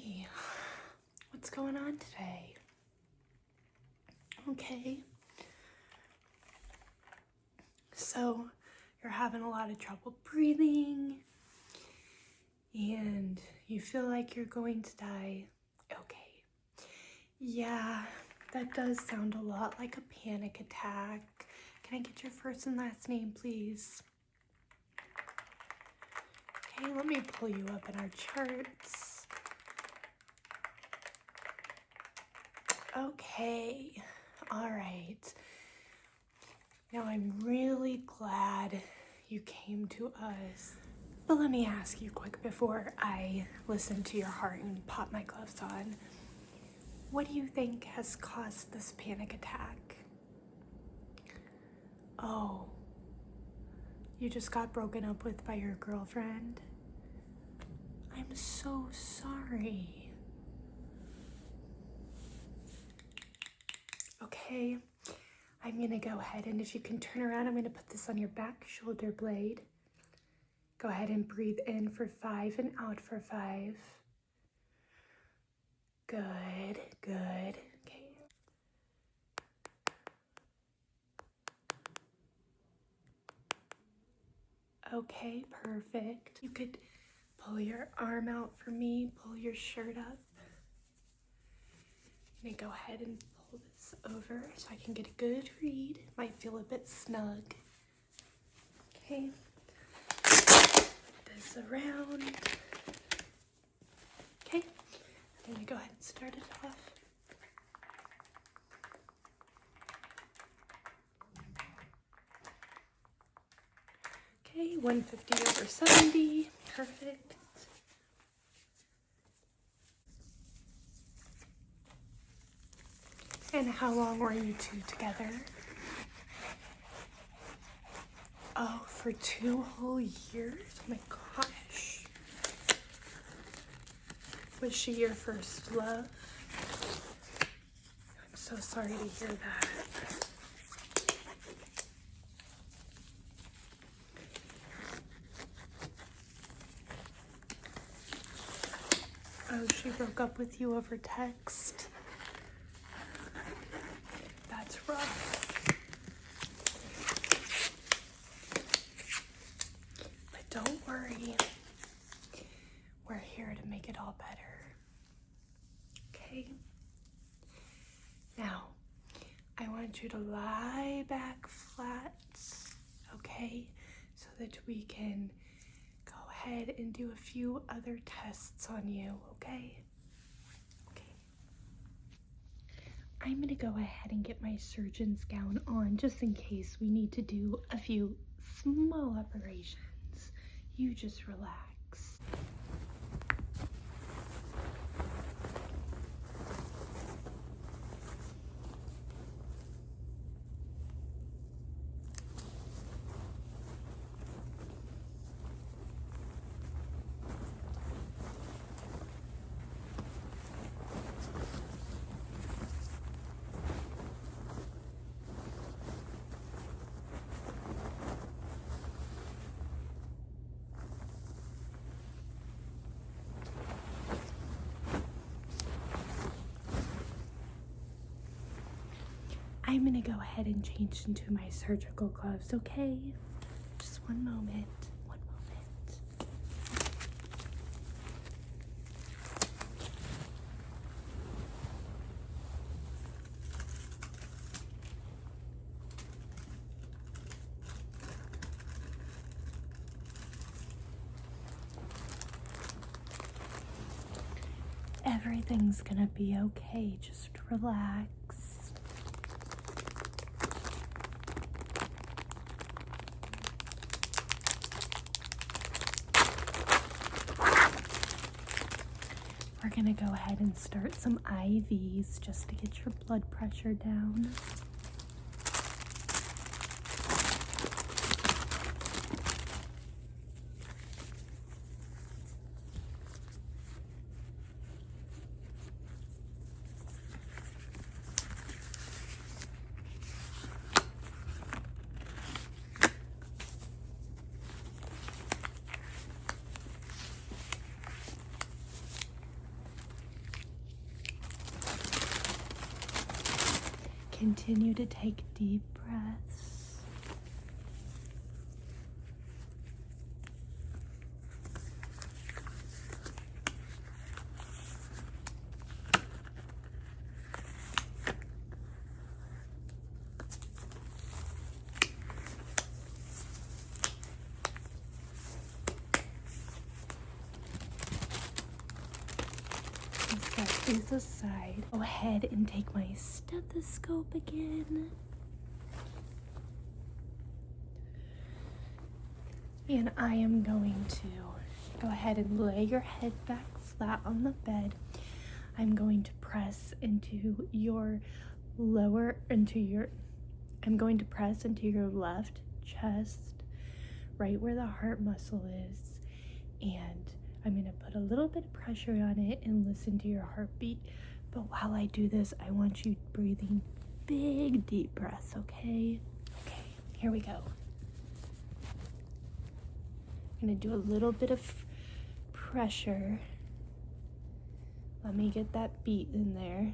Hey, what's going on today? Okay. So, you're having a lot of trouble breathing and you feel like you're going to die. Okay. Yeah, that does sound a lot like a panic attack. Can I get your first and last name, please? Okay, let me pull you up in our charts. Okay, all right. Now I'm really glad you came to us. But let me ask you quick before I listen to your heart and pop my gloves on. What do you think has caused this panic attack? Oh, you just got broken up with by your girlfriend? I'm so sorry. Okay, I'm gonna go ahead and if you can turn around, I'm gonna put this on your back shoulder blade. Go ahead and breathe in for 5 and out for 5. Good, good. Okay. Okay, perfect. You could pull your arm out for me, pull your shirt up. I'm gonna go ahead and pull this over so I can get a good read. Might feel a bit snug. Okay. This around. Okay. I'm gonna go ahead and start it off. Okay, 150 over 70. Perfect. And how long were you two together? Oh, for 2 whole years? Oh my gosh. Was she your first love? I'm so sorry to hear that. Oh, she broke up with you over text? That's rough. But don't worry. We're here to make it all better. Okay? Now, I want you to lie back flat, okay? So that we can go ahead and do a few other tests on you, okay? Okay. I'm gonna go ahead and get my surgeon's gown on just in case we need to do a few small operations. You just relax. I'm gonna go ahead and change into my surgical gloves, okay? Just one moment, one moment. Everything's gonna be okay, just relax. We're gonna go ahead and start some IVs just to get your blood pressure down. continue to take deep breaths. Set these aside. Go ahead and take my stethoscope again. And I am going to go ahead and lay your head back flat on the bed. I'm going to press into your I'm going to press into your left chest, right where the heart muscle is, and I'm going to put a little bit of pressure on it and listen to your heartbeat. But while I do this, I want you breathing big, deep breaths, okay? Okay, here we go. I'm going to do a little bit of pressure. Let me get that beat in there.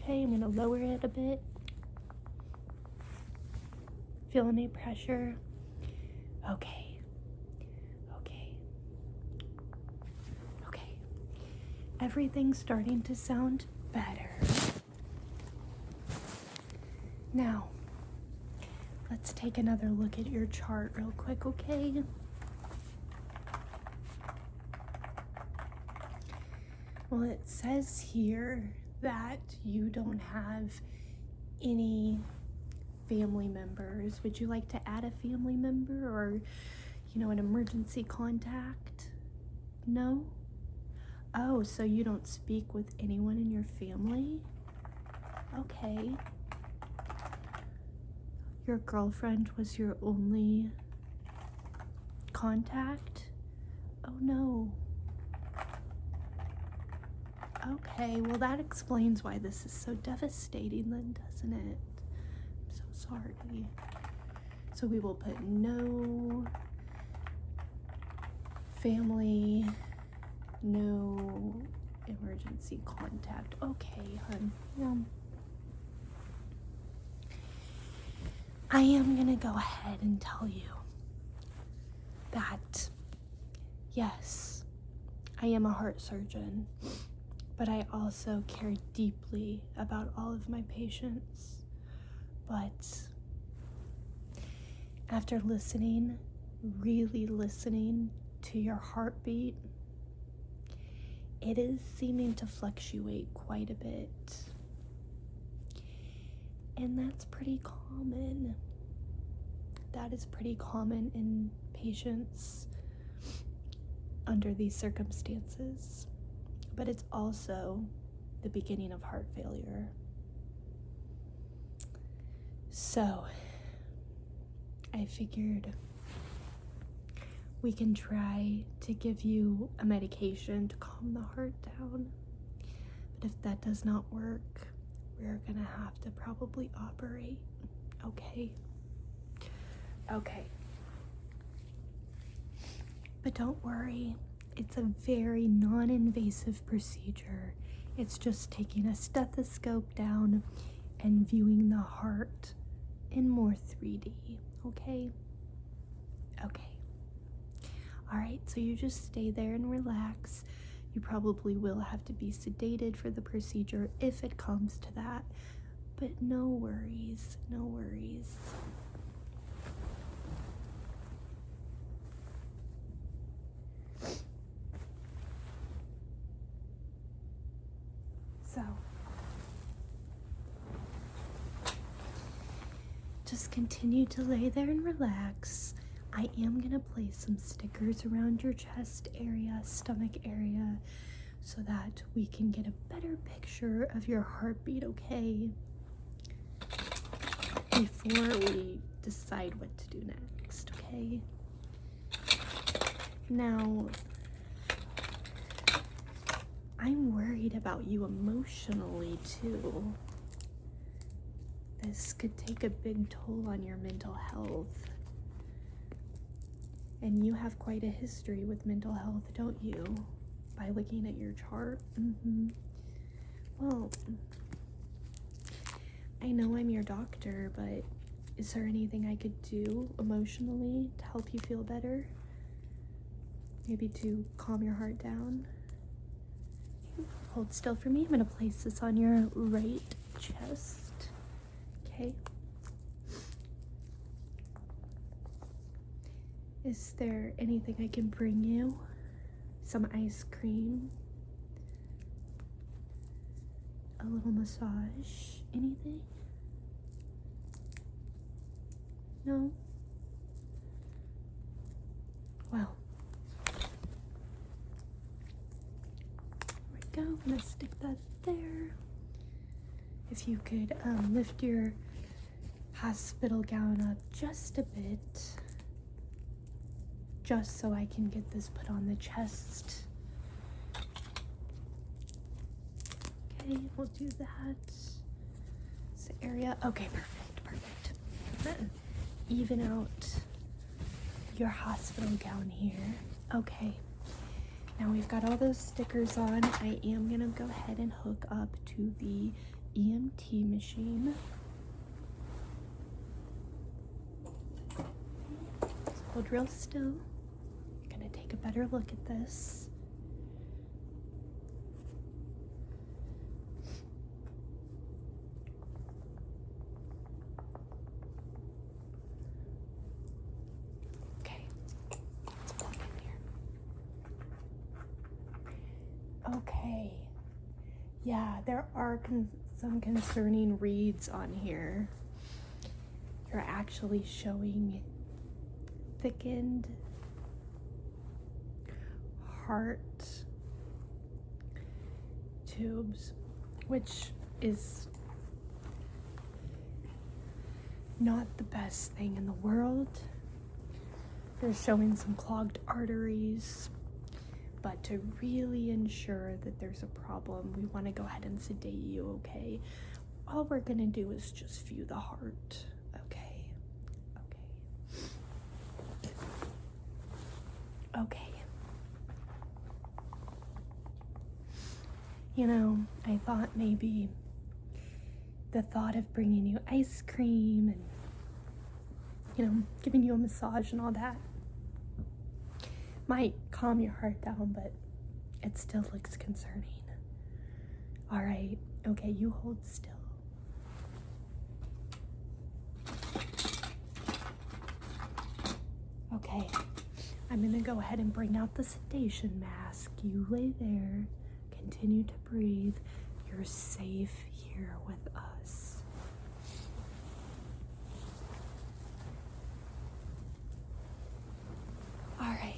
Okay, I'm going to lower it a bit. Feel any pressure? Okay. Okay. Okay. Everything's starting to sound better. Now, let's take another look at your chart real quick, okay? Well, it says here that you don't have any family members. Would you like to add a family member or, an emergency contact? No? Oh, so you don't speak with anyone in your family? Okay. Your girlfriend was your only contact? Oh no. Okay, well that explains why this is so devastating then, doesn't it? I'm so sorry. So we will put no family, no emergency contact. Okay, hon. I am gonna go ahead and tell you that, yes, I am a heart surgeon, but I also care deeply about all of my patients. But after really listening to your heartbeat, it is seeming to fluctuate quite a bit. And that's pretty common. That is pretty common in patients under these circumstances. But it's also the beginning of heart failure. So, I figured we can try to give you a medication to calm the heart down. But if that does not work, we're gonna have to probably operate. Okay? Okay. But don't worry, it's a very non-invasive procedure. It's just taking a stethoscope down and viewing the heart in more 3D, okay? Okay. All right, so you just stay there and relax. You probably will have to be sedated for the procedure if it comes to that, but no worries, no worries. So, just continue to lay there and relax. I am gonna place some stickers around your chest area, stomach area, so that we can get a better picture of your heartbeat, okay? Before we decide what to do next, okay? Now, I'm worried about you emotionally too. This could take a big toll on your mental health. And you have quite a history with mental health, don't you? By looking at your chart. Well, I know I'm your doctor, but is there anything I could do emotionally to help you feel better? Maybe to calm your heart down? Hold still for me. I'm going to place this on your right chest. Okay. Is there anything I can bring you? Some ice cream? A little massage? Anything? No? Well, there we go. I'm gonna stick that there. If you could lift your hospital gown up just a bit, just so I can get this put on the chest. Okay, we'll do that. This area. Okay, perfect. Then even out your hospital gown here. Okay. Now we've got all those stickers on. I am gonna go ahead and hook up to the EMT machine. Hold real still. Gonna take a better look at this. Okay, let's plug in here. Okay. Yeah, there are some concerning reads on here. You're actually showing thickened heart tubes, which is not the best thing in the world. They're showing some clogged arteries, but to really ensure that there's a problem, we want to go ahead and sedate you, okay? All we're gonna do is just view the heart, okay? Okay. You know, I thought maybe the thought of bringing you ice cream and, you know, giving you a massage and all that might calm your heart down, but it still looks concerning. All right, okay, you hold still. Okay, I'm gonna go ahead and bring out the sedation mask. You lay there, continue to breathe. You're safe here with us. All right.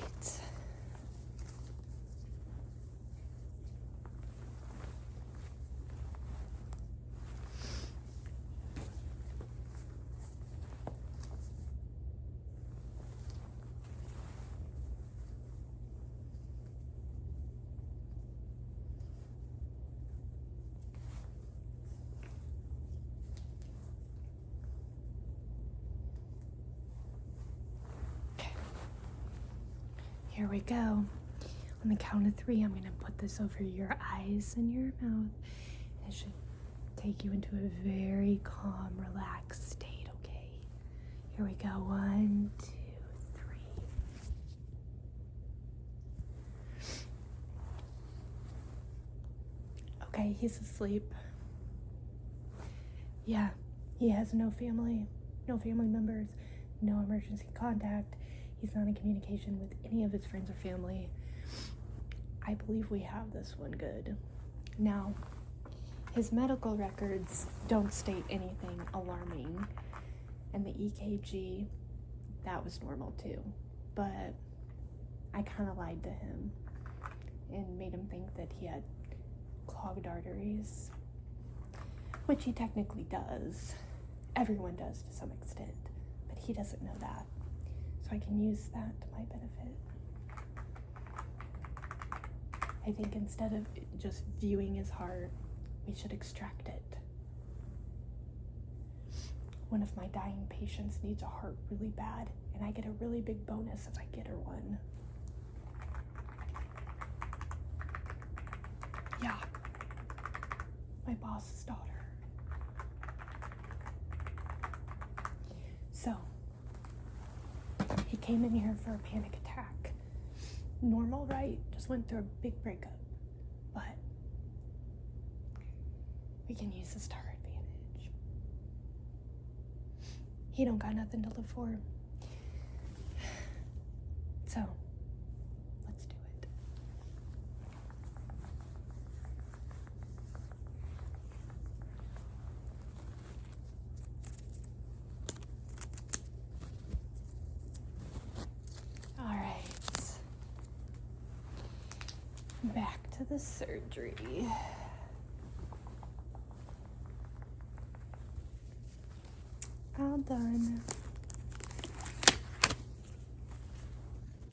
Here we go. On the count of 3, I'm gonna put this over your eyes and your mouth. It should take you into a very calm, relaxed state, okay? Here we go. 1, 2, 3. Okay, he's asleep. Yeah, he has no family members, no emergency contact. He's not in communication with any of his friends or family. I believe we have this one good. Now, his medical records don't state anything alarming, and the EKG, that was normal too. But I kind of lied to him and made him think that he had clogged arteries, which he technically does. Everyone does to some extent, but he doesn't know that. So I can use that to my benefit. I think instead of just viewing his heart, we should extract it. One of my dying patients needs a heart really bad, and I get a really big bonus if I get her one. Yeah. boss's daughter. So, he came in here for a panic attack. Normal, right? Just went through a big breakup. But we can use this to our advantage. He don't got nothing to live for. So, let's do it. All right. Back to the surgery. All done.